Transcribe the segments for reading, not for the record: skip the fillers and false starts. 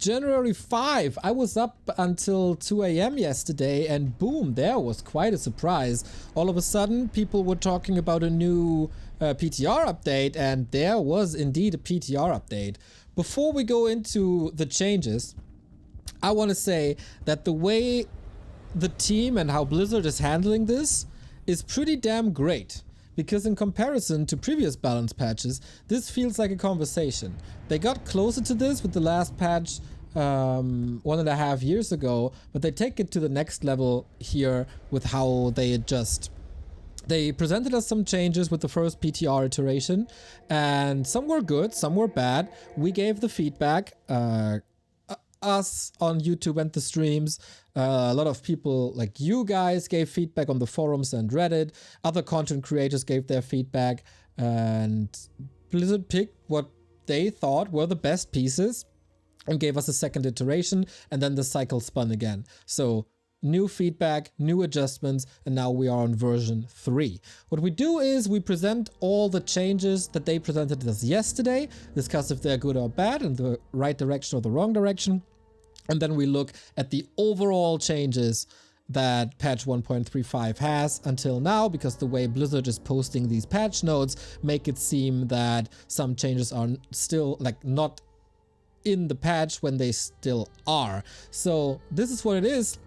January 5. I was up until 2 a.m. yesterday, and boom, there was quite a surprise. All of a sudden, people were talking about a new PTR update, and there was indeed a PTR update. Before we go into the changes, I want to say that the way the team and how Blizzard is handling this is pretty damn great. Because in comparison to previous balance patches, this feels like a conversation. They got closer to this with the last patch 1.5 years ago, but they take it to the next level here with how they adjust. They presented us some changes with the first PTR iteration, and some were good, some were bad. We gave the feedback. Us on YouTube and the streams, a lot of people like you guys gave feedback on the forums and Reddit. Other content creators gave their feedback, and Blizzard picked what they thought were the best pieces and gave us a second iteration, and then the cycle spun again. So new feedback, new adjustments, and now we are on version 3. What we do is we present all the changes that they presented us yesterday, discuss if they're good or bad, in the right direction or the wrong direction, and then we look at the overall changes that patch 1.35 has until now, because the way Blizzard is posting these patch notes make it seem that some changes are still like not in the patch when they still are. So this is what it is.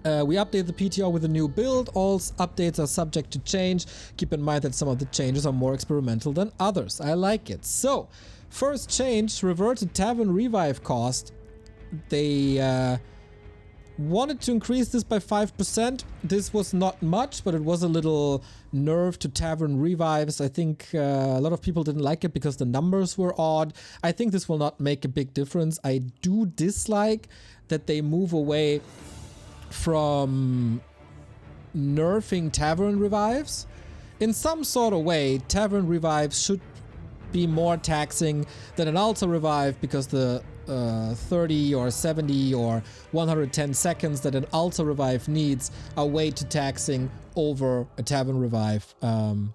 We update the PTR with a new build. All updates are subject to change. Keep in mind that some of the changes are more experimental than others. I like it. So, first change, reverted Tavern Revive cost. They wanted to increase this by 5%. This was not much, but it was a little nerf to Tavern Revives. I think a lot of people didn't like it because the numbers were odd. I think this will not make a big difference. I do dislike that they move away from nerfing Tavern Revives. In some sort of way, Tavern Revives should be more taxing than an Altar Revive, because the 30 or 70 or 110 seconds that an Altar Revive needs are way too taxing over a Tavern Revive.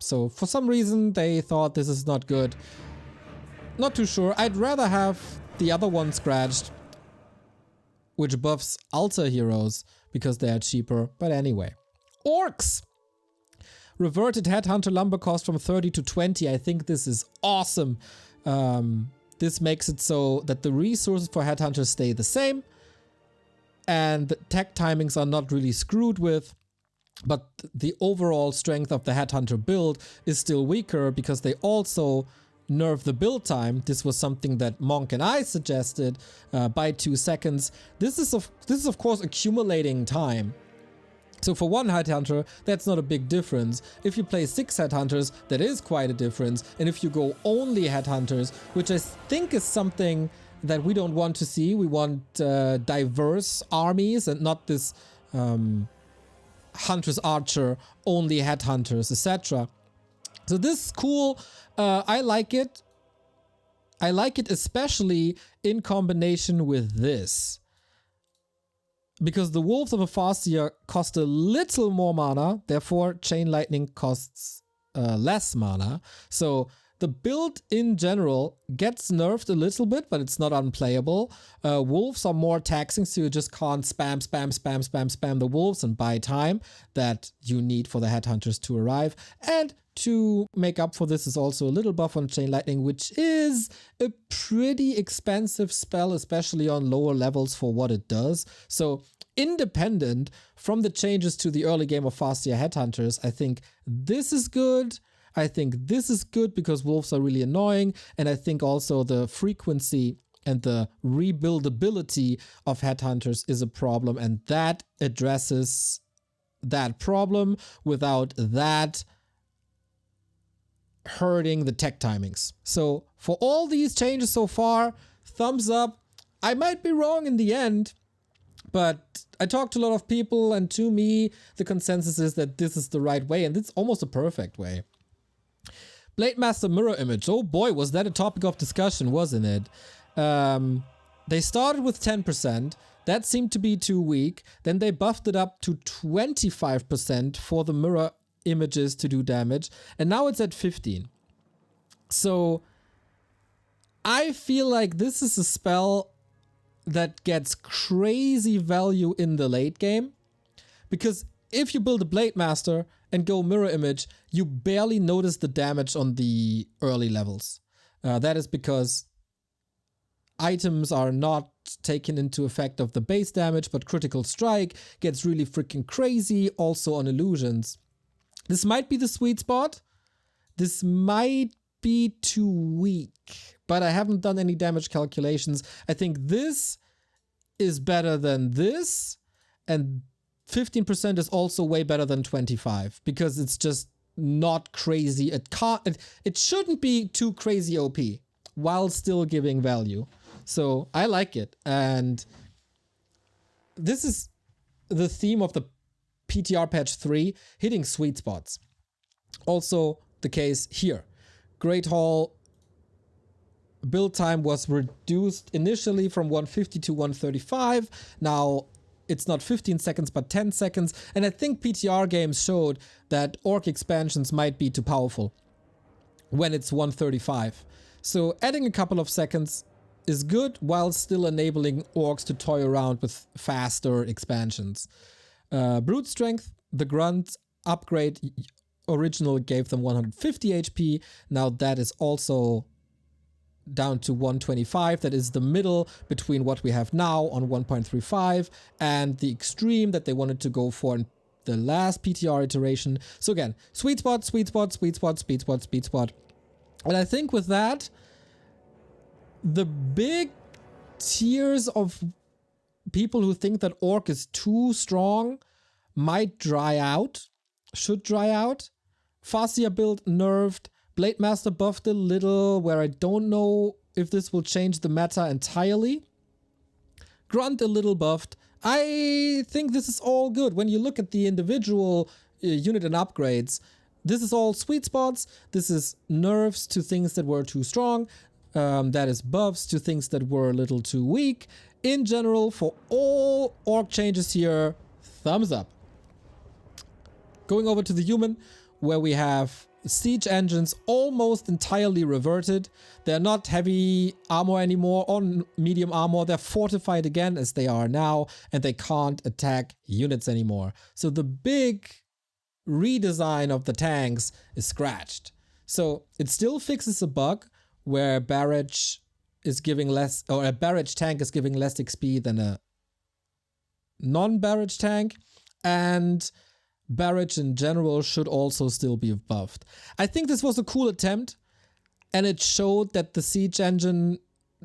So for some reason they thought this is not good. Not too sure. I'd rather have the other one scratched, which buffs Altar heroes because they are cheaper. But anyway. Orcs! Reverted Headhunter lumber cost from 30 to 20. I think this is awesome. This makes it so that the resources for Headhunters stay the same, and the tech timings are not really screwed with, but the overall strength of the Headhunter build is still weaker because they also nerf the build time. This was something that Monk and I suggested, by 2 seconds. This is of course accumulating time. So for one Headhunter, that's not a big difference. If you play 6 Headhunters, that is quite a difference. And if you go only Headhunters, which I think is something that we don't want to see. We want diverse armies and not this Hunter's Archer, only Headhunters, etc. So this is cool. I like it. I like it especially in combination with this, because the Wolves of a Farseer cost a little more mana, therefore Chain Lightning costs less mana. So the build in general gets nerfed a little bit, but it's not unplayable. Wolves are more taxing, so you just can't spam the wolves and buy time that you need for the Headhunters to arrive. And to make up for this is also a little buff on Chain Lightning, which is a pretty expensive spell, especially on lower levels for what it does. So independent from the changes to the early game of Farseer Headhunters, I think this is good. I think this is good because wolves are really annoying, and I think also the frequency and the rebuildability of Headhunters is a problem, and that addresses that problem without that hurting the tech timings. So for all these changes so far, thumbs up. I might be wrong in the end, but I talked to a lot of people, and to me, the consensus is that this is the right way, and it's almost a perfect way. Blade Master mirror image. Oh boy, was that a topic of discussion, wasn't it? They started with 10%. That seemed to be too weak. Then they buffed it up to 25% for the mirror images to do damage. And now it's at 15. So I feel like this is a spell that gets crazy value in the late game. Because if you build a Blade Master and go mirror image, you barely notice the damage on the early levels. That is because items are not taken into effect of the base damage, but critical strike gets really freaking crazy also on illusions. This might be the sweet spot. This might be too weak, but I haven't done any damage calculations. I think this is better than this, and 15% is also way better than 25 because it's just not crazy. It shouldn't be too crazy OP while still giving value. So I like it. And this is the theme of the PTR patch 3, hitting sweet spots. Also the case here. Great Hall build time was reduced initially from 150 to 135. Now it's not 15 seconds, but 10 seconds. And I think PTR games showed that orc expansions might be too powerful when it's 135. So adding a couple of seconds is good while still enabling orcs to toy around with faster expansions. Brute Strength, the Grunt upgrade original gave them 150 HP. Now that is also down to 125. That is the middle between what we have now on 1.35 and the extreme that they wanted to go for in the last PTR iteration. So again, sweet spot, sweet spot, sweet spot, sweet spot, sweet spot. And I think with that, the big tiers of people who think that Orc is too strong might dry out, should dry out. Farseer build nerfed. Blade Master buffed a little, where I don't know if this will change the meta entirely. Grunt a little buffed. I think this is all good. When you look at the individual unit and upgrades, this is all sweet spots. This is nerfs to things that were too strong. That is buffs to things that were a little too weak. In general, for all orc changes here, thumbs up. Going over to the human, where we have siege engines almost entirely reverted. They're not heavy armor anymore or medium armor. They're fortified again as they are now, and they can't attack units anymore. So the big redesign of the tanks is scratched. So it still fixes a bug where barrage is giving less, or a barrage tank is giving less XP than a non-barrage tank, and barrage in general should also still be buffed. I think this was a cool attempt, and it showed that the siege engine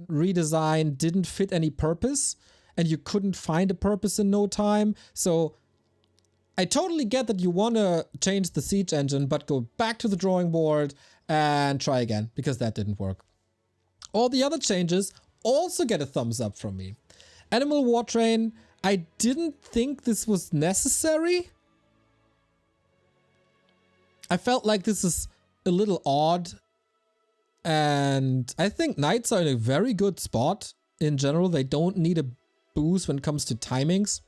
redesign didn't fit any purpose, and you couldn't find a purpose in no time. So I totally get that you want to change the siege engine, but go back to the drawing board and try again, because that didn't work. All the other changes also get a thumbs up from me. Animal War Train, I didn't think this was necessary. I felt like this is a little odd, and I think knights are in a very good spot in general. They don't need a boost when it comes to timings.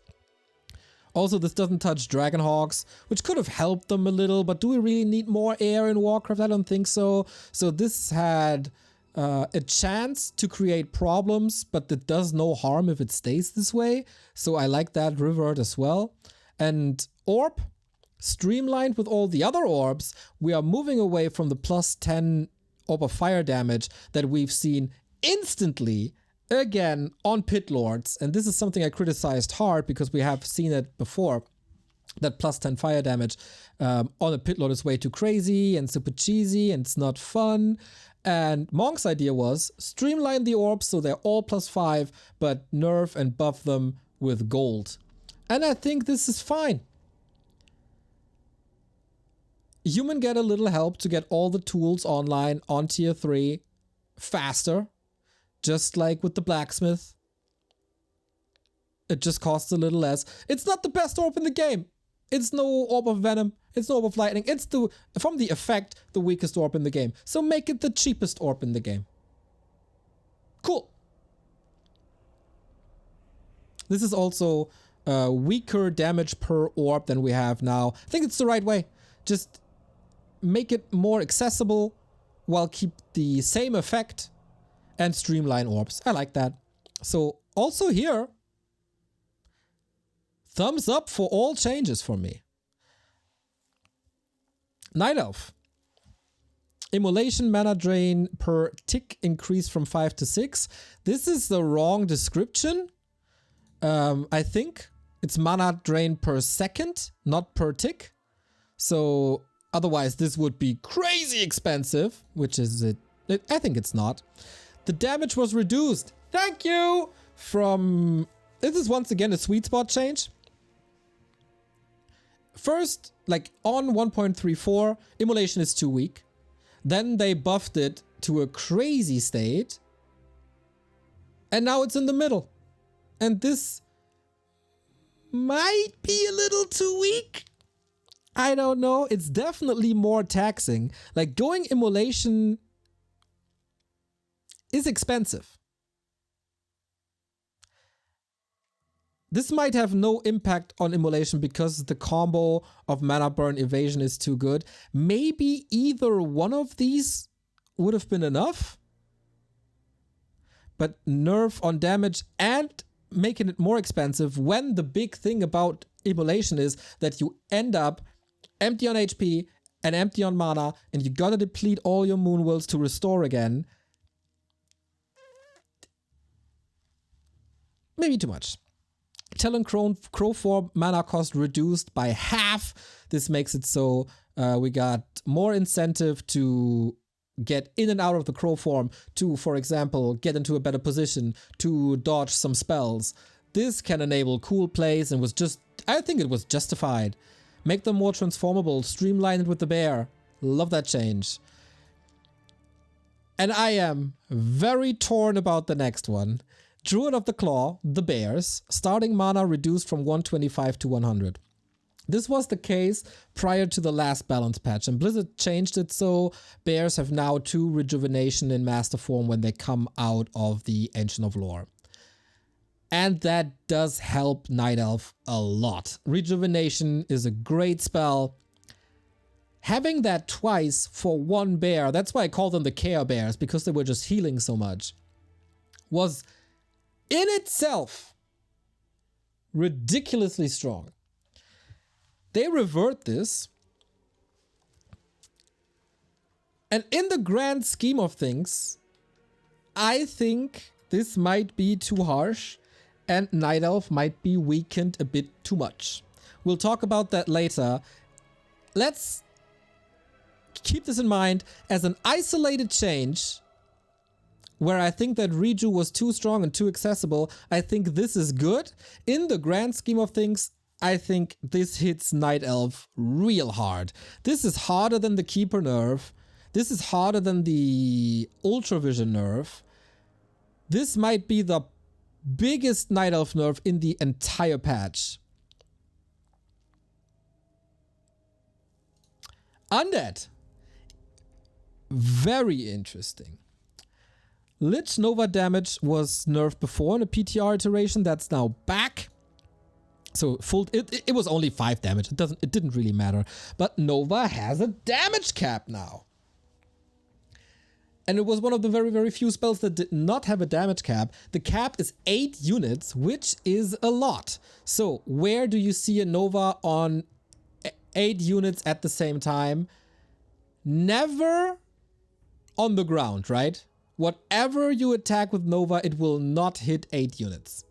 Also, this doesn't touch Dragonhawks, which could have helped them a little, but do we really need more air in Warcraft? I don't think so. So this had a chance to create problems, but it does no harm if it stays this way. So I like that revert as well. And Orb, streamlined with all the other orbs, we are moving away from the plus 10 Orb of Fire damage that we've seen instantly again on Pit Lords. And this is something I criticized hard because we have seen it before, that plus 10 fire damage on a Pit Lord is way too crazy and super cheesy and it's not fun. And Monk's idea was streamline the orbs so they're all plus 5, but nerf and buff them with gold. And I think this is fine. Human get a little help to get all the tools online on tier 3 faster, just like with the blacksmith. It just costs a little less. It's not the best orb in the game. It's no Orb of Venom. It's no Orb of Lightning. It's from the effect, the weakest orb in the game. So make it the cheapest orb in the game. Cool. This is also weaker damage per orb than we have now. I think it's the right way. Just make it more accessible while keep the same effect and streamline orbs. I like that. So also here, thumbs up for all changes for me. Night Elf. Immolation mana drain per tick increase from 5 to 6. This is the wrong description. I think it's mana drain per second, not per tick. So otherwise this would be crazy expensive, which is it. I think it's not. The damage was reduced. Thank you! From... This is once again a sweet spot change. First, like on 1.34, Immolation is too weak. Then they buffed it to a crazy state. And now it's in the middle. And this might be a little too weak. I don't know. It's definitely more taxing. Like going Immolation is expensive. This might have no impact on Immolation because the combo of Mana Burn Evasion is too good. Maybe either one of these would have been enough. But nerf on damage and making it more expensive when the big thing about Immolation is that you end up empty on HP and empty on mana and you gotta deplete all your Moon Wills to restore again. Maybe too much. Talon Crow form mana cost reduced by half. This makes it so we got more incentive to get in and out of the Crow form to, for example, get into a better position, to dodge some spells. This can enable cool plays and was just, I think it was justified. Make them more transformable, streamline it with the bear. Love that change. And I am very torn about the next one. Druid of the Claw, the Bears, starting mana reduced from 125 to 100. This was the case prior to the last balance patch, and Blizzard changed it so Bears have now 2 rejuvenation in Master Form when they come out of the Ancient of Lore. And that does help Night Elf a lot. Rejuvenation is a great spell. Having that twice for one bear, that's why I call them the Care Bears, because they were just healing so much, was in itself ridiculously strong. They revert this, and in the grand scheme of things, I think this might be too harsh and Night Elf might be weakened a bit too much. We'll talk about that later. Let's keep this in mind as an isolated change where I think that Reju was too strong and too accessible. I think this is good. In the grand scheme of things, I think this hits Night Elf real hard. This is harder than the Keeper nerf. This is harder than the Ultra Vision nerf. This might be the biggest Night Elf nerf in the entire patch. Undead. Very interesting. Lich Nova damage was nerfed before in a PTR iteration. That's now back. So full. It was only 5 damage. It didn't really matter. But Nova has a damage cap now. And it was one of the very, very few spells that did not have a damage cap. The cap is 8 units, which is a lot. So where do you see a Nova on 8 units at the same time? Never on the ground, right? Whatever you attack with Nova, it will not hit 8 units.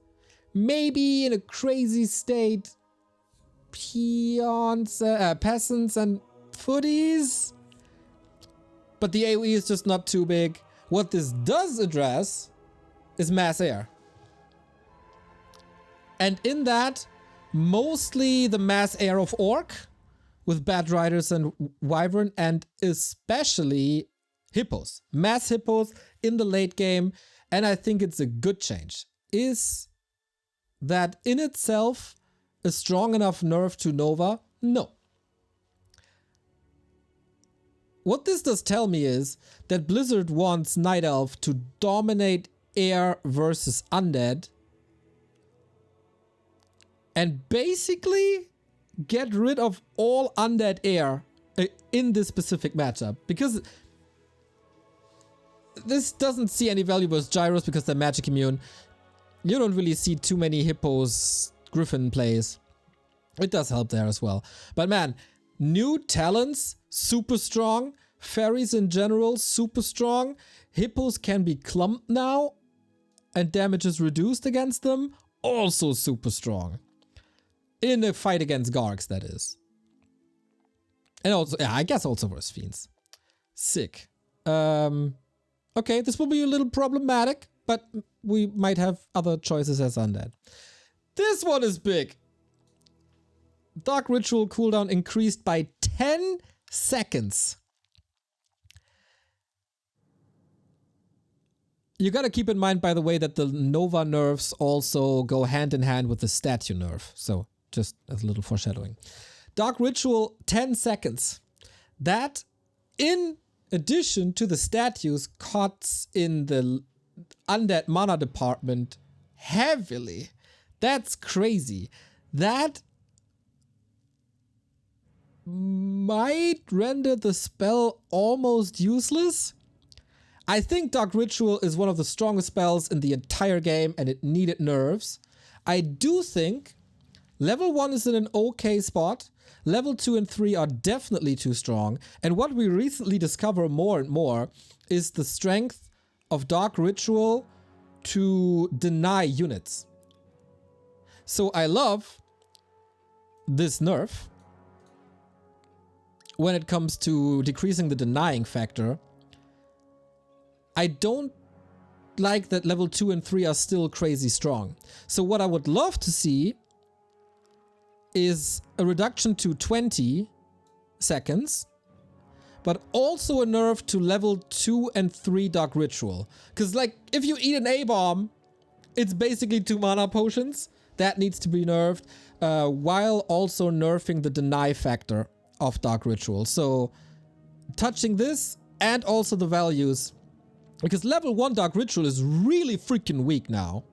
Maybe in a crazy state, peasants and footies. But the AoE is just not too big. What this does address is mass air. And in that, mostly the mass air of Orc with Bat Riders and Wyvern, and especially Hippos. Mass Hippos in the late game, and I think it's a good change. Is that in itself a strong enough nerf to Nova? No. What this does tell me is that Blizzard wants Night Elf to dominate air versus undead and basically get rid of all undead air in this specific matchup, because this doesn't see any value versus Gyros because they're magic immune. You don't really see too many hippos, griffin plays. It does help there as well. But man, new talents, super strong. Fairies in general, super strong. Hippos can be clumped now, and damage is reduced against them. Also super strong. In a fight against Gargs, that is. And also, yeah, I guess also versus Fiends. Sick. Okay, this will be a little problematic, but we might have other choices as undead. This one is big. Dark Ritual cooldown increased by 10 seconds. You gotta keep in mind, by the way, that the Nova nerfs also go hand in hand with the statue nerf. So, just as a little foreshadowing. Dark Ritual, 10 seconds. That, in addition to the statues, cuts in the undead mana department heavily. That's crazy. That might render the spell almost useless. I think Dark Ritual is one of the strongest spells in the entire game and it needed nerfs. I do think level 1 is in an okay spot. Level 2 and 3 are definitely too strong. And what we recently discover more and more is the strength of Dark Ritual to deny units. So I love this nerf when it comes to decreasing the denying factor. I don't like that level 2 and 3 are still crazy strong. So what I would love to see is a reduction to 20 seconds, but also a nerf to level 2 and 3 Dark Ritual. Because, like, if you eat an A-bomb, it's basically 2 mana potions. That needs to be nerfed, while also nerfing the deny factor of Dark Ritual. So, touching this and also the values, because level 1 Dark Ritual is really freaking weak now.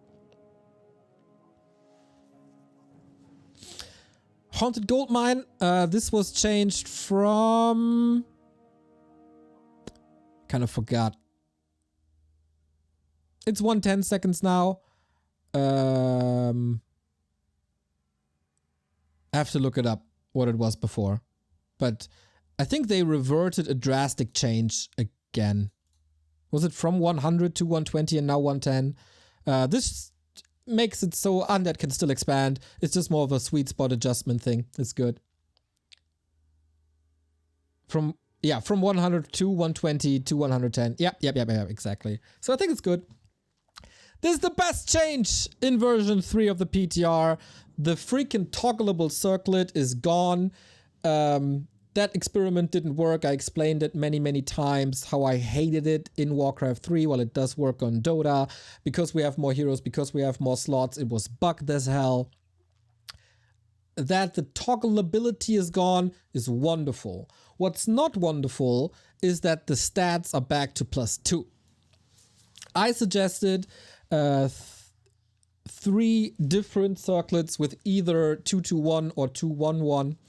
Haunted Goldmine, this was changed from... kind of forgot. It's 110 seconds now. I have to look it up, what it was before. But I think they reverted a drastic change again. Was it from 100 to 120 and now 110? This makes it so undead can still expand. It's just more of a sweet spot adjustment thing. It's good. From 100 to 120 to 110. Yep, exactly. So I think it's good. This is the best change in version 3 of the PTR. The freaking toggleable circlet is gone. That experiment didn't work. I explained it many times how I hated it in Warcraft 3 while it does work on Dota. Because we have more heroes, because we have more slots, it was bugged as hell. That the toggleability is gone is wonderful. What's not wonderful is that the stats are back to +2. I suggested 3 different circlets with either 221 or 211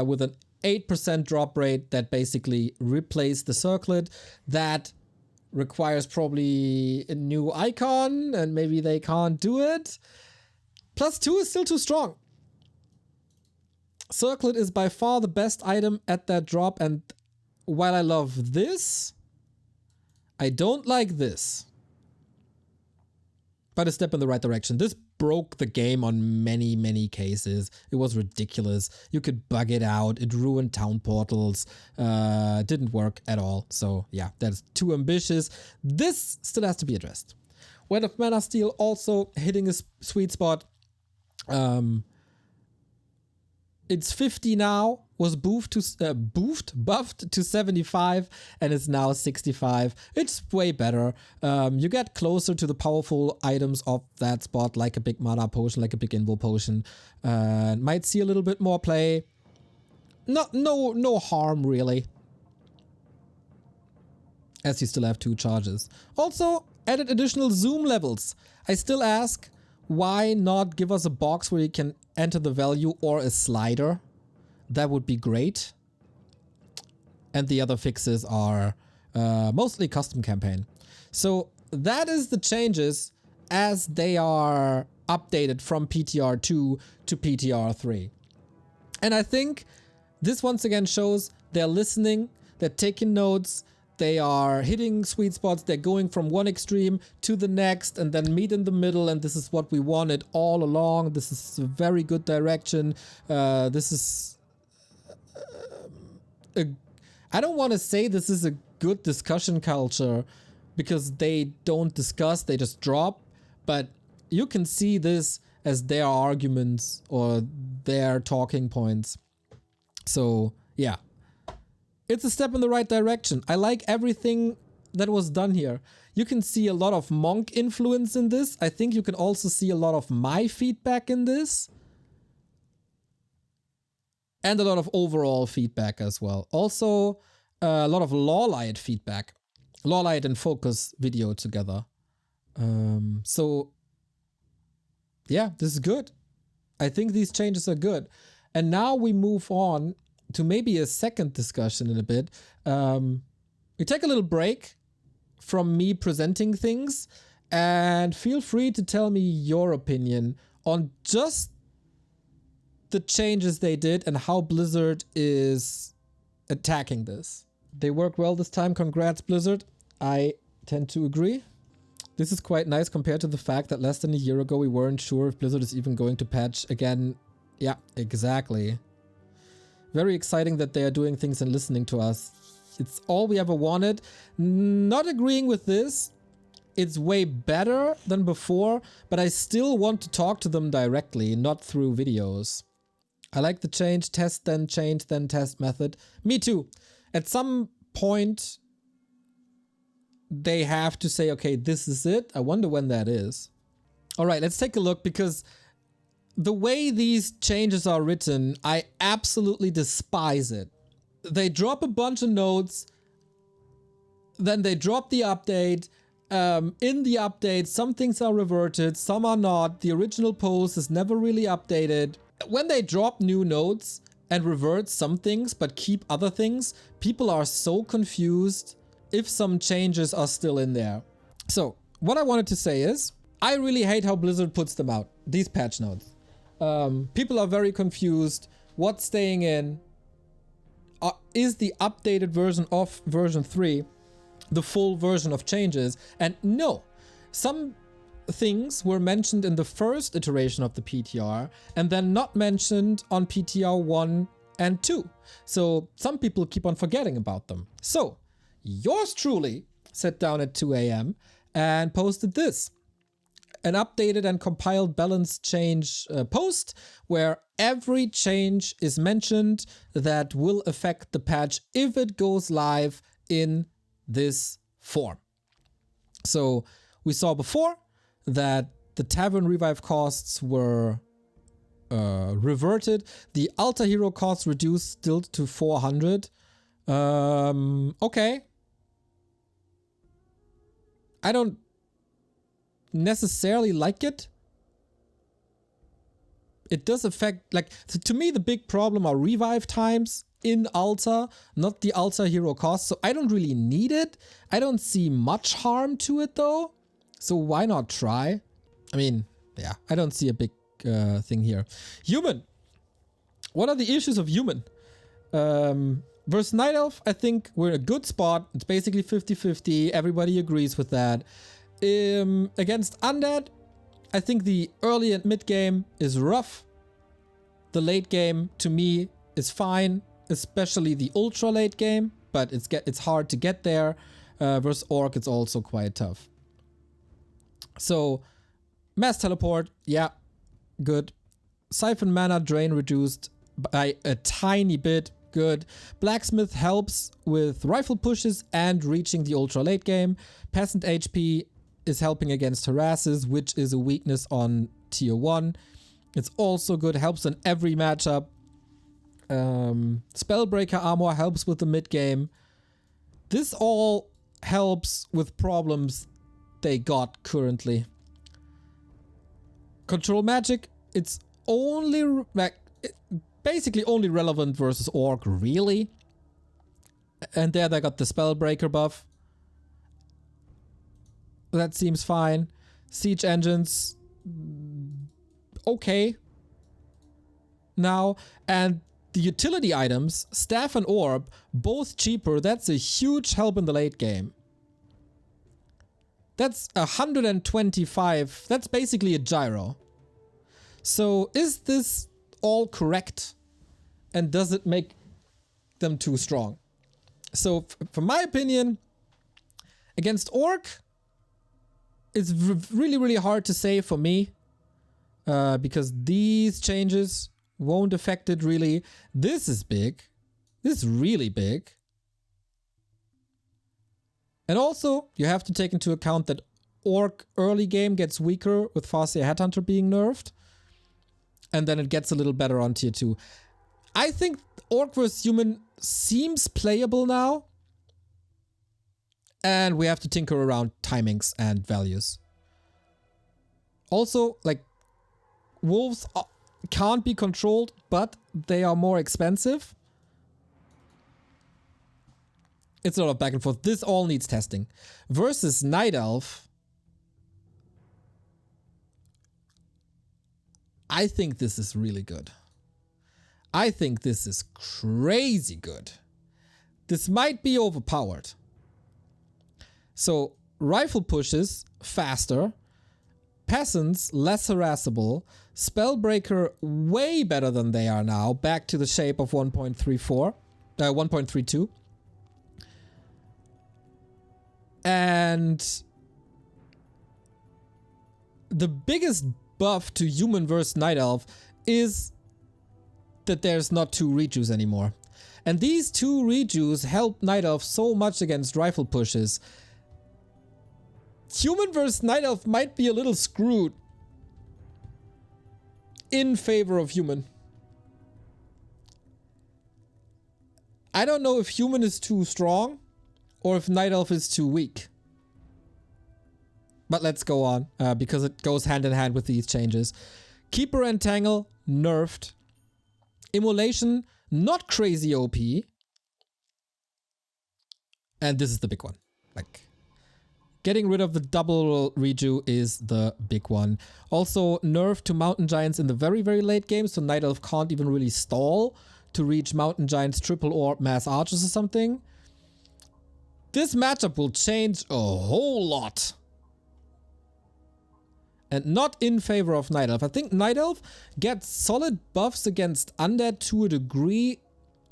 with an 8% drop rate that basically replace the circlet. That requires probably a new icon and maybe they can't do it. +2 is still too strong. Circlet is by far the best item at that drop, and while I love this, I don't like this. But a step in the right direction. This broke the game on many cases. It was ridiculous. You could bug it out. It ruined town portals. Didn't work at all. So yeah, that's too ambitious. This still has to be addressed. Weight of Mana Steel also hitting a sweet spot. It's 50 now, was buffed to 75, and it's now 65. It's way better. You get closer to the powerful items of that spot, like a big mana potion, like a big invo potion. Might see a little bit more play. No harm really, as you still have 2 charges. Also added additional zoom levels. I still ask, why not give us a box where you can enter the value or a slider? That would be great. And the other fixes are mostly custom campaign. So that is the changes. as they are updated from PTR 2 to PTR 3. And I think this once again shows they're listening, they're taking notes, they are hitting sweet spots, they're going from one extreme to the next and then meet in the middle, and this is what we wanted all along. This is a very good direction. This is... I don't want to say this is a good discussion culture because they don't discuss, they just drop, but you can see this as their arguments or their talking points. So yeah, it's a step in the right direction. I like everything that was done here. You can see a lot of Monk influence in this. I think you can also see a lot of my feedback in this. And a lot of overall feedback as well. Also, a lot of Lawlight feedback. Lawlight and Focus video together. So, yeah, this is good. I think these changes are good. And now we move on to maybe a second discussion in a bit. We take a little break from me presenting things. And feel free to tell me your opinion on just the changes they did and how Blizzard is attacking this. They work well this time. Congrats, Blizzard. I tend to agree. This is quite nice compared to the fact that less than a year ago we weren't sure if Blizzard is even going to patch again. Yeah, exactly. Very exciting that they are doing things and listening to us. It's all we ever wanted. Not agreeing with this. It's way better than before, but I still want to talk to them directly, not through videos. I like the change, test, then change, then test method. Me too. At some point, they have to say, okay, this is it. I wonder when that is. All right, let's take a look, because the way these changes are written, I absolutely despise it. They drop a bunch of notes, then they drop the update. In the update, some things are reverted, some are not. The original post is never really updated. When they drop new notes and revert some things but keep other things, people are so confused if some changes are still in there. So what I wanted to say is, I really hate how Blizzard puts them out, these patch notes. People are very confused. What's staying in? Is the updated version of version 3 the full version of changes? And no, some things were mentioned in the first iteration of the PTR and then not mentioned on PTR 1 and 2. So some people keep on forgetting about them. So yours truly sat down at 2 a.m. and posted this. An updated and compiled balance change post where every change is mentioned that will affect the patch if it goes live in this form. So we saw before that the Tavern revive costs were reverted. The Altar Hero costs reduced still to 400. Okay. I don't necessarily like it. It does affect, like, to me the big problem are revive times in Altar, not the Altar Hero cost. So I don't really need it. I don't see much harm to it though. So why not try? I mean, yeah, I don't see a big thing here. Human. What are the issues of human? Versus Night Elf, I think we're in a good spot. It's basically 50-50. Everybody agrees with that. Against Undead, I think the early and mid game is rough. The late game, to me, is fine. Especially the ultra late game, but it's hard to get there. Versus Orc, it's also quite tough. So, Mass Teleport, yeah, good. Siphon Mana Drain reduced by a tiny bit, good. Blacksmith helps with rifle pushes and reaching the ultra late game. Peasant HP is helping against harasses, which is a weakness on tier 1. It's also good, helps in every matchup. Spellbreaker armor helps with the mid game. This all helps with problems they got currently. Control magic, it's only basically only relevant versus Orc, really. And there they got the Spellbreaker buff. That seems fine. Siege engines, okay. Now, and the utility items, Staff and Orb, both cheaper. That's a huge help in the late game. That's 125. That's basically a gyro. So is this all correct? And does it make them too strong? So from my opinion, against Orc, it's really, really hard to say for me. Because these changes won't affect it really. This is big. This is really big. And also, you have to take into account that Orc early game gets weaker with Farseer Headhunter being nerfed. And then it gets a little better on tier 2. I think Orc vs. Human seems playable now. And we have to tinker around timings and values. Also, like, wolves can't be controlled, but they are more expensive. It's a lot of back and forth. This all needs testing. Versus Night Elf, I think this is really good. I think this is crazy good. This might be overpowered. So, rifle pushes faster. Peasants less harassable. Spellbreaker way better than they are now. Back to the shape of 1.34. 1.32. And the biggest buff to Human versus Night Elf is that there's not 2 rejues anymore. And these 2 rejues help Night Elf so much against rifle pushes. Human versus Night Elf might be a little screwed in favor of Human. I don't know if Human is too strong or if Night Elf is too weak. But let's go on, because it goes hand in hand with these changes. Keeper and Tangle, nerfed. Immolation, not crazy OP. And this is the big one. Like, getting rid of the double reju is the big one. Also, nerf to Mountain Giants in the very, very late game, so Night Elf can't even really stall to reach Mountain Giants, Triple Orb, Mass Archers or something. This matchup will change a whole lot. And not in favor of Night Elf. I think Night Elf gets solid buffs against Undead to a degree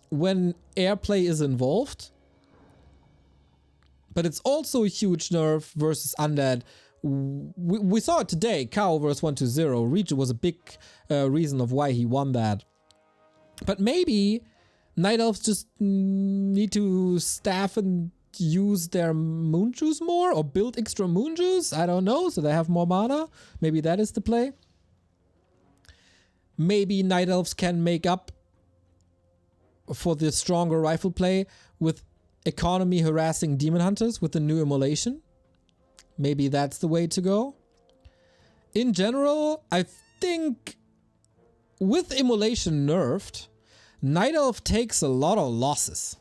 when airplay is involved. But it's also a huge nerf versus Undead. We saw it today, Cow versus 120. Reju was a big reason of why he won that. But maybe Night Elves just need to staff and use their moon juice more or build extra moon juice. I don't know, so they have more mana. Maybe that is the play. Maybe Night Elves can make up for the stronger rifle play with economy harassing demon hunters with the new immolation. Maybe that's the way to go. In general, I think with immolation nerfed, Night Elf takes a lot of losses.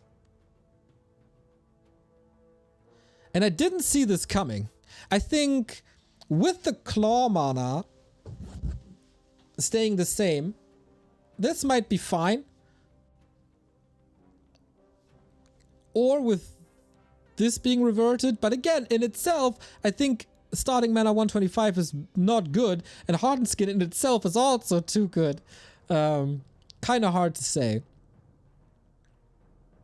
And I didn't see this coming. I think with the claw mana staying the same, this might be fine. Or with this being reverted. But again, in itself, I think starting mana 125 is not good. And Hardened Skin in itself is also too good. Kind of hard to say.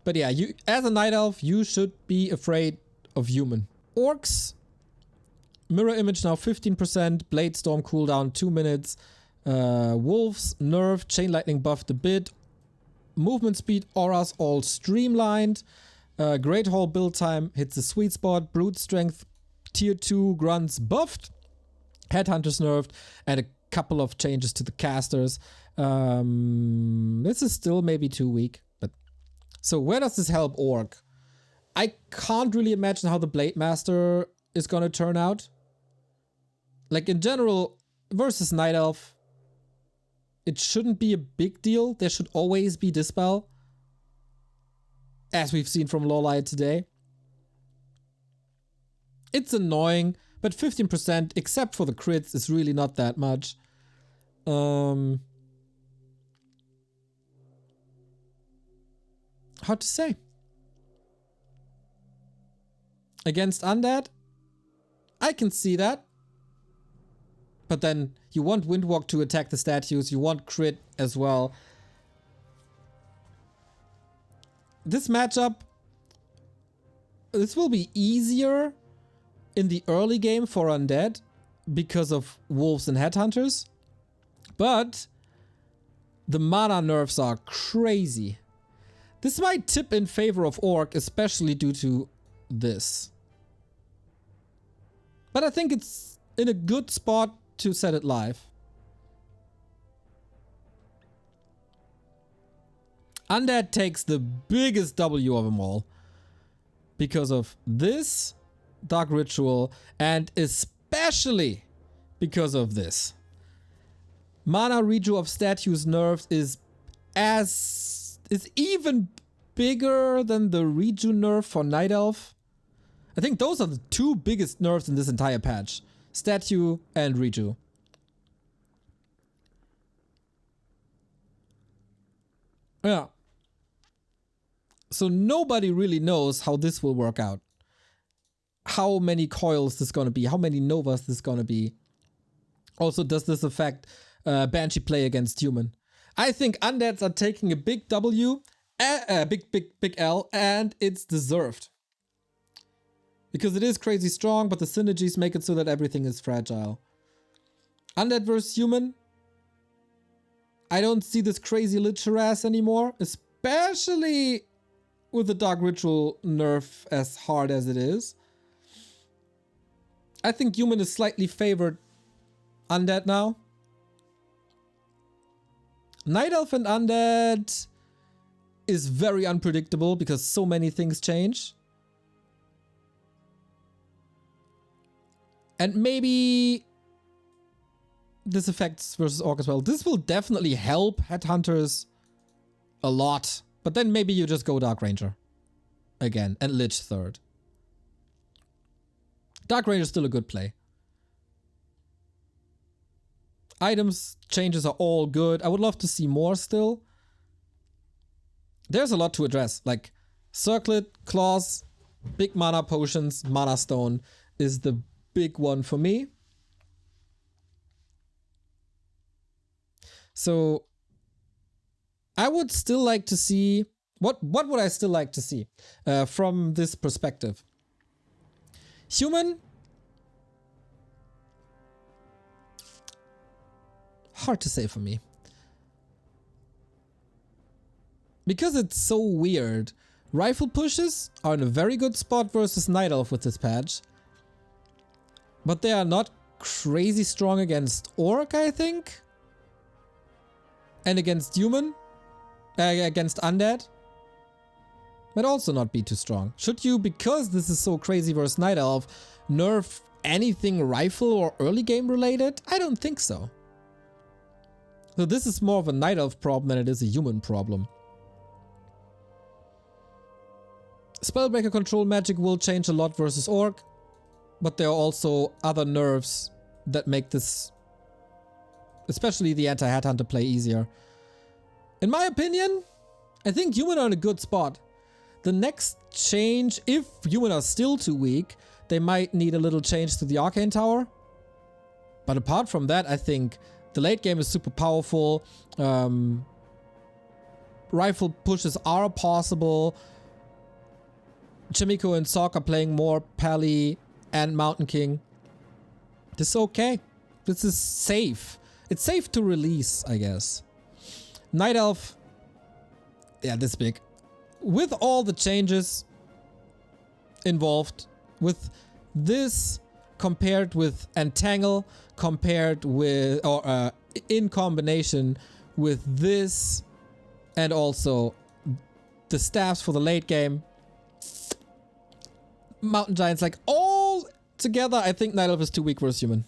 But yeah, you as a Night Elf, you should be afraid of Human. Orcs, mirror image now 15%, Blade Storm cooldown 2 minutes, Wolves nerfed, Chain Lightning buffed a bit, movement speed, auras all streamlined, Great Hall build time hits the sweet spot, Brute Strength tier 2 grunts buffed, Headhunters nerfed, and a couple of changes to the casters. This is still maybe too weak, but so where does this help Orc? I can't really imagine how the Blade Master is gonna turn out. Like in general, versus Night Elf, it shouldn't be a big deal. There should always be Dispel, as we've seen from Lorelei today. It's annoying, but 15%, except for the crits, is really not that much. Hard to say. Against undead, I can see that. But then you want Windwalk to attack the statues, you want crit as well. This matchup, this will be easier in the early game for undead because of wolves and headhunters. But the mana nerfs are crazy. This might tip in favor of Orc, especially due to this. But I think it's in a good spot to set it live. Undead takes the biggest W of them all because of this Dark Ritual, and especially because of this. Mana redo of statues nerfs is even bigger than the redo nerf for Night Elf. I think those are the two biggest nerfs in this entire patch. Statue and redo. Yeah. So nobody really knows how this will work out. How many coils this is going to be, how many novas this is going to be. Also, does this affect Banshee play against human? I think undeads are taking a big W, big L, and it's deserved. Because it is crazy strong, but the synergies make it so that everything is fragile. Undead versus human. I don't see this crazy lich harass anymore, especially with the Dark Ritual nerf as hard as it is. I think human is slightly favored undead now. Night Elf and undead is very unpredictable because so many things change. And maybe this affects versus Orc as well. This will definitely help headhunters a lot. But then maybe you just go Dark Ranger again and Lich third. Dark Ranger is still a good play. Items changes are all good. I would love to see more still. There's a lot to address. Like Circlet, Claws, big mana potions, Mana Stone is the big one for me. So I would still like to see, what would I still like to see from this perspective? Human, hard to say for me. Because it's so weird, rifle pushes are in a very good spot versus Night Elf with this patch. But they are not crazy strong against Orc, I think. And against human. Against undead. Might also not be too strong. Should you, because this is so crazy versus Night Elf, nerf anything rifle or early game related? I don't think so. So this is more of a Night Elf problem than it is a human problem. Spellbreaker control magic will change a lot versus Orc. But there are also other nerfs that make this, especially the anti-headhunter play, easier. In my opinion, I think human are in a good spot. The next change, if human are still too weak, they might need a little change to the Arcane Tower. But apart from that, I think the late game is super powerful. Rifle pushes are possible. Chimiko and Sok are playing more Pally and Mountain King. This is okay. This is safe. It's safe to release, I guess. Night Elf. Yeah, this big. With all the changes involved, with this compared with Entangle, compared with, or in combination with this, and also the staffs for the late game, Mountain Giants, like all together, I think Night Elf is too weak versus human.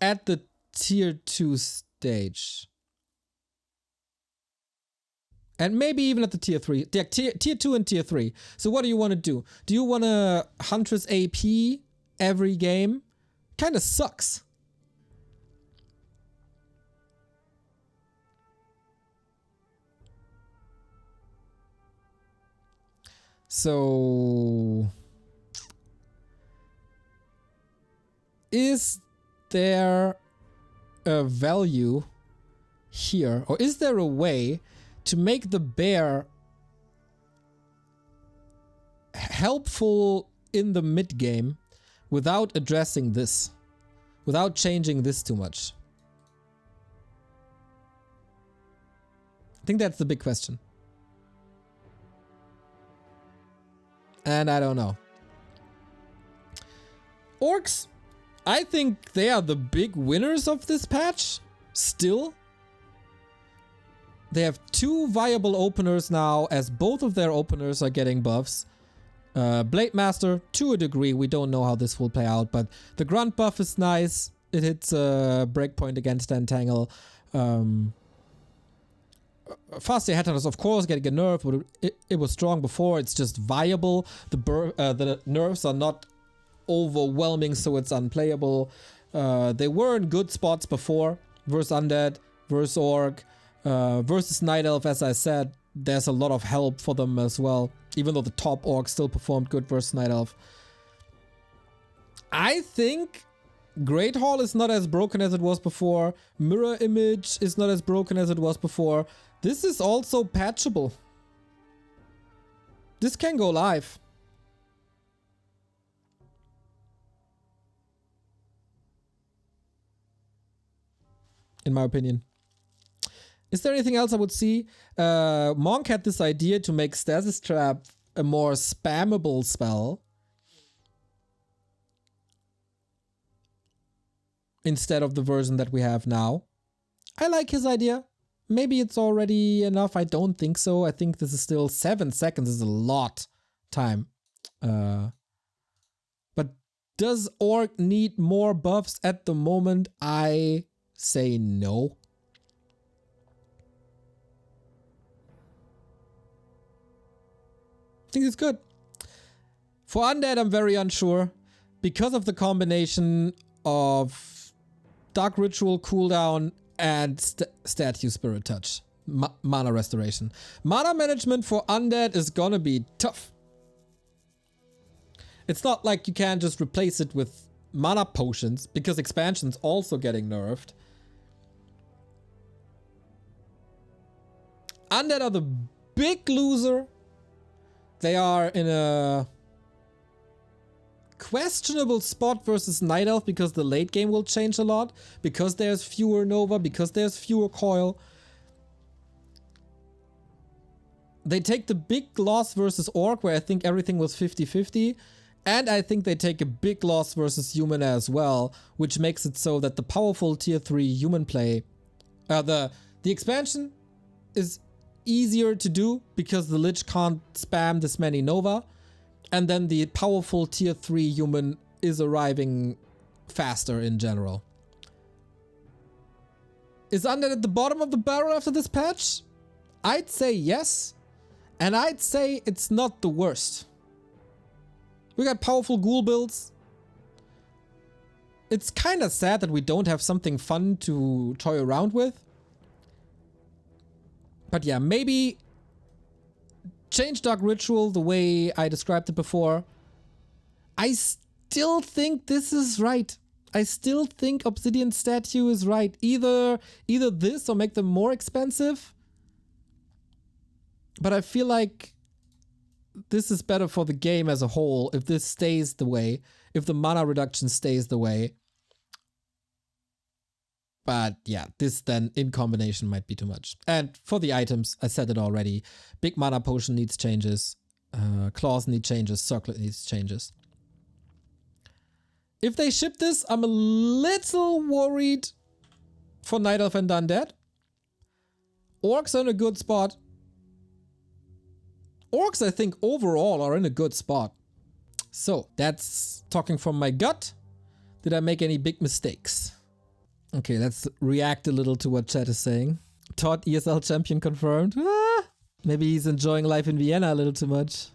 At the tier 2 stage. And maybe even at the tier 3. Tier 2 and tier 3. So what do you want to do? Do you want to Huntress AP every game? Kind of sucks. So is there a value here, or is there a way to make the bear helpful in the mid game without addressing this, without changing this too much? I think that's the big question. And I don't know. Orcs, I think they are the big winners of this patch, still. They have 2 viable openers now, as both of their openers are getting buffs. Blade Master, to a degree, we don't know how this will play out, but the grunt buff is nice. It hits a breakpoint against Entangle. Fast Headhunters, of course, getting a nerf, but it was strong before. It's just viable. The nerfs are not overwhelming, so it's unplayable. They were in good spots before. Versus Undead, versus Orc, versus Night Elf, as I said. There's a lot of help for them as well, even though the top Orc still performed good versus Night Elf. I think Great Hall is not as broken as it was before. Mirror Image is not as broken as it was before. This is also patchable. This can go live. In my opinion. Is there anything else I would see? Monk had this idea to make Stasis Trap a more spammable spell instead of the version that we have now. I like his idea. Maybe it's already enough. I don't think so. I think this is still 7 seconds is a lot time. But does Orc need more buffs at the moment? I say no. I think it's good. For Undead, I'm very unsure because of the combination of Dark Ritual cooldown and Statue Spirit Touch. Mana Restoration. Mana management for Undead is gonna be tough. It's not like you can just replace it with mana potions, because expansion's also getting nerfed. Undead are the big loser. They are in a questionable spot versus Night Elf because the late game will change a lot, because there's fewer Nova, because there's fewer Coil. They take the big loss versus Orc, where I think everything was 50-50. And I think they take a big loss versus Human as well, which makes it so that the powerful tier 3 human play, the expansion is easier to do because the Lich can't spam this many Nova. And then the powerful tier 3 human is arriving faster in general. Is Undead at the bottom of the barrel after this patch? I'd say yes. And I'd say it's not the worst. We got powerful ghoul builds. It's kind of sad that we don't have something fun to toy around with. But yeah, maybe change Dark Ritual the way I described it before. I still think this is right. I still think Obsidian Statue is right. Either this or make them more expensive. But I feel like this is better for the game as a whole if this stays the way, if the mana reduction stays the way. But yeah, this then in combination might be too much. And for the items, I said it already. Big Mana Potion needs changes. Claws need changes. Circlet needs changes. If they ship this, I'm a little worried for Night Elf and Undead. Orcs are in a good spot. Orcs, I think, overall are in a good spot. So, that's talking from my gut. Did I make any big mistakes? Okay, let's react a little to what chat is saying. Todd ESL champion confirmed. Ah! Maybe he's enjoying life in Vienna a little too much.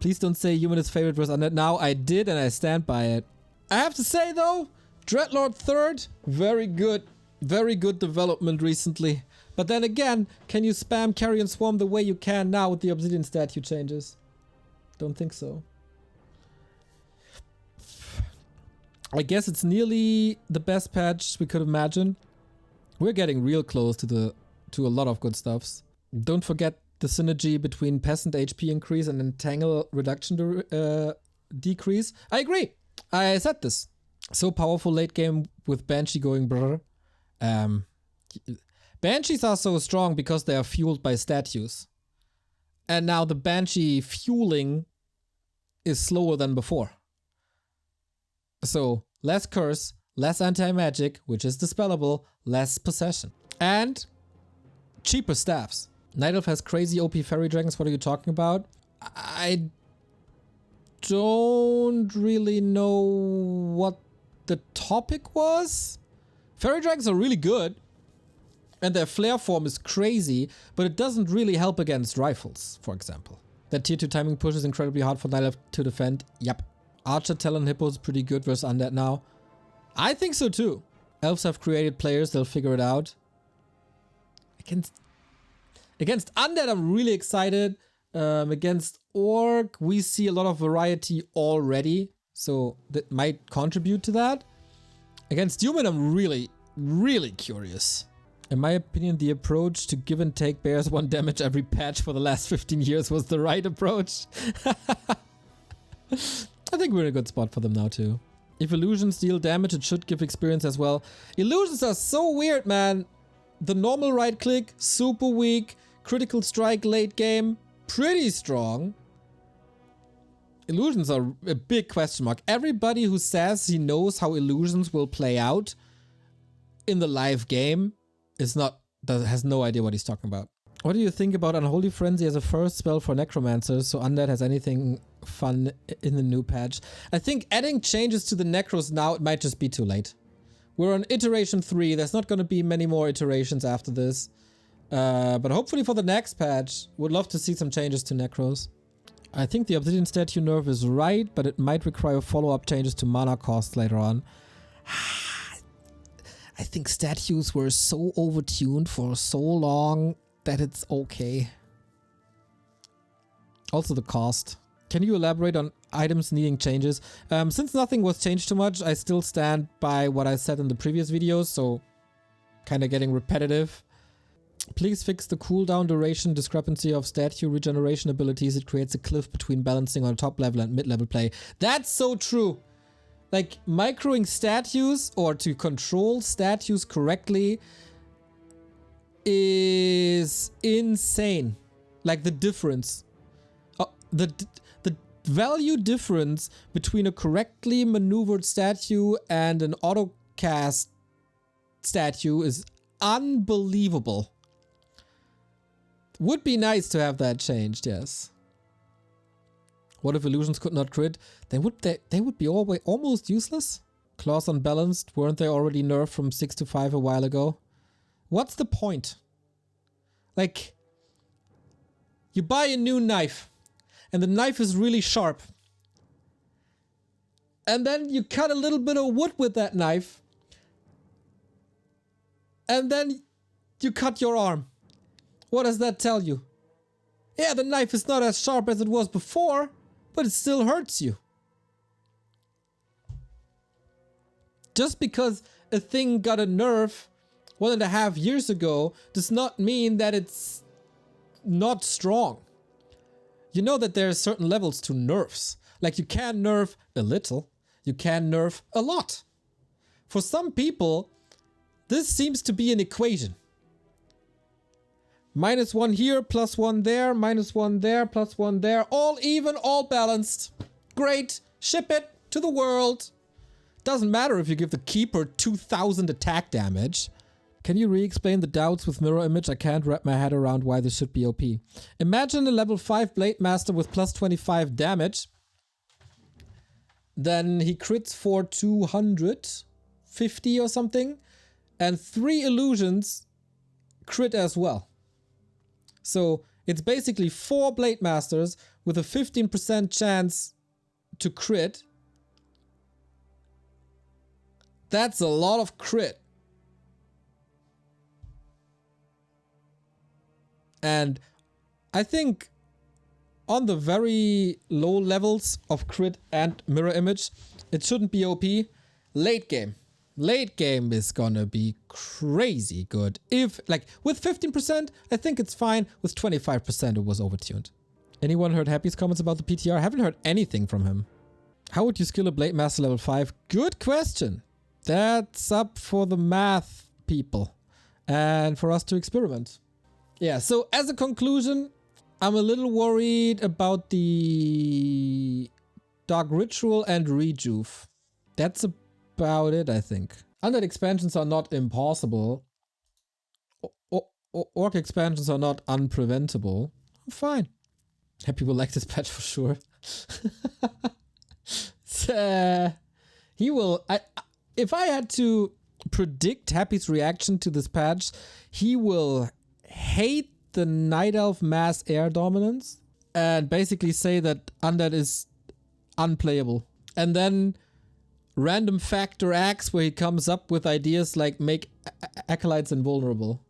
Please don't say Humanist favorite was on that. Now I did and I stand by it. I have to say though, Dreadlord 3rd, very good. Very good development recently. But then again, can you spam Carrion Swarm the way you can now with the Obsidian statue changes? Don't think so. I guess it's nearly the best patch we could imagine. We're getting real close to a lot of good stuffs. Don't forget the synergy between Peasant HP increase and Entangle reduction decrease. I agree. I said this. So powerful late game with Banshee going brr. Banshees are so strong because they are fueled by statues. And now the Banshee fueling is slower than before. So less curse, less anti-magic, which is dispellable, less possession. And cheaper staffs. Night Elf has crazy OP fairy dragons. What are you talking about? I don't really know what the topic was. Fairy dragons are really good. And their flare form is crazy, but it doesn't really help against rifles, for example. That tier 2 timing push is incredibly hard for Night Elf to defend. Yep. Archer Talon Hippo is pretty good versus Undead now. I think so too. Elves have created players, they'll figure it out. Against Undead, I'm really excited. Against Orc, we see a lot of variety already, so that might contribute to that. Against Human, I'm really curious. In my opinion, the approach to give and take bears 1 damage every patch for the last 15 years was the right approach. I think we're in a good spot for them now too. If illusions deal damage, it should give experience as well. Illusions are so weird, man. The normal right click, super weak. Critical strike late game, pretty strong. Illusions are a big question mark. Everybody who says he knows how illusions will play out in the live game has no idea what he's talking about. What do you think about Unholy Frenzy as a first spell for Necromancers, so Undead has anything fun in the new patch? I think adding changes to the Necros now, it might just be too late. We're on iteration 3, there's not going to be many more iterations after this. But hopefully for the next patch, would love to see some changes to Necros. I think the Obsidian statue nerf is right, but it might require follow-up changes to mana costs later on. I think statues were so overtuned for so long that it's okay. Also the cost. Can you elaborate on items needing changes? Since nothing was changed too much, I still stand by what I said in the previous videos, so kind of getting repetitive. Please fix the cooldown duration discrepancy of statue regeneration abilities. It creates a cliff between balancing on top level and mid-level play. That's so true. Like, microing statues or to control statues correctly is insane. Like the difference. The value difference between a correctly maneuvered statue and an auto-cast statue is unbelievable. Would be nice to have that changed, yes. What if illusions could not crit? They would be almost useless. Claws unbalanced, weren't they already nerfed from 6 to 5 a while ago? What's the point? Like, you buy a new knife, and the knife is really sharp. And then you cut a little bit of wood with that knife, and then you cut your arm. What does that tell you? Yeah, the knife is not as sharp as it was before, but it still hurts you. Just because a thing got a nerf 1.5 years ago does not mean that it's not strong. You know that there are certain levels to nerfs. Like, you can nerf a little, you can nerf a lot. For some people, this seems to be an equation. -1 here, +1 there, -1 there, +1 there. All even, all balanced. Great. Ship it to the world. Doesn't matter if you give the keeper 2000 attack damage. Can you re-explain the doubts with mirror image? I can't wrap my head around why this should be OP. Imagine a level 5 Blade Master with +25 damage. Then he crits for 250 or something. And 3 illusions crit as well. So it's basically 4 Blade Masters with a 15% chance to crit. That's a lot of crit. And I think on the very low levels of crit and mirror image, it shouldn't be OP. Late game. Late game is gonna be crazy good. If, like, with 15%, I think it's fine. With 25%, it was overtuned. Anyone heard Happy's comments about the PTR? I haven't heard anything from him. How would you skill a Blade Master level 5? Good question. That's up for the math people and for us to experiment. Yeah, so as a conclusion, I'm a little worried about the Dark Ritual and Rejuve. That's about it, I think. Undead expansions are not impossible. Orc expansions are not unpreventable. Fine. Happy will like this patch for sure. He will... if I had to predict Happy's reaction to this patch, he will hate the Night Elf mass air dominance and basically say that Undead is unplayable. And then random factor acts where he comes up with ideas like make acolytes invulnerable.